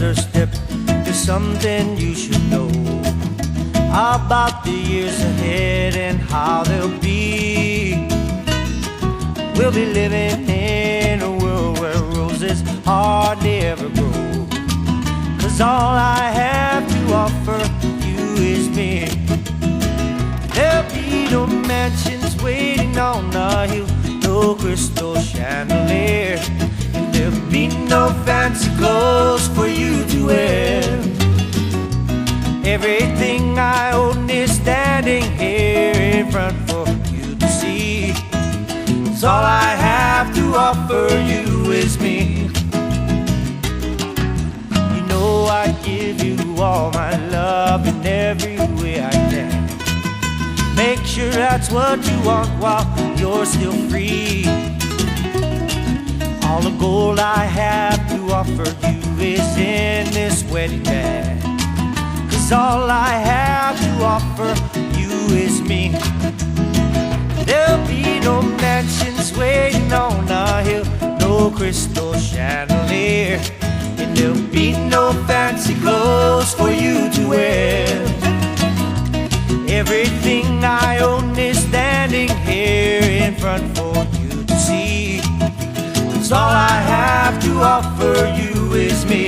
first step to something you should know about the years ahead and how they'll be. We'll be living in a world where roses hardly ever grow, 'cause all I have to offer you is me. There'll be no mansions waiting on the hill, no crystal chandelier, and there'll be no fancy clothes for you to wear. Everything I own is standing here in front for you to see, 'cause all I have to offer you is me. You know I give you all my love in every way I can. Make sure that's what you want while you're still free. All the gold I have to offer you is in this wedding band, 'cause all I have to offer you is me. There'll be no mansions waiting on a hill, no crystal chandelier, and there'll be no fancy clothes for you to wear. Everything I own is standing here in front for you to see, 'cause all I have to offer you is me.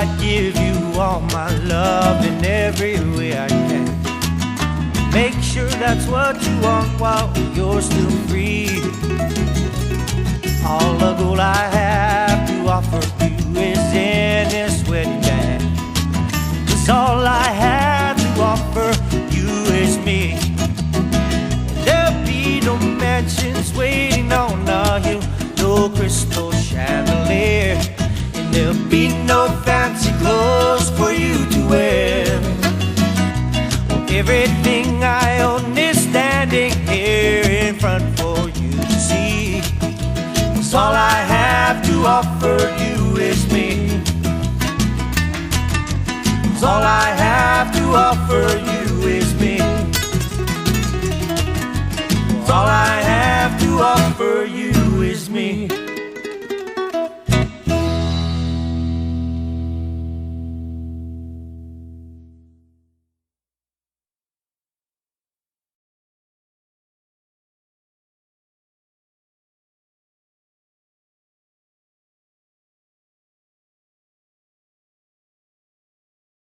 I'd give you all my love in every way I can. Make sure that's what you want while you're still free. All the gold I have to offer you is in this wedding band, 'cause all I have to offer you is me. There'll be no mansions waiting on the hill, no crystal chandelier, and there'll be no fancy clothes for you to wear. Well, everything I own is standing here in front for you to see, 'cause all I have to offer you is me. 'Cause all I have to offer you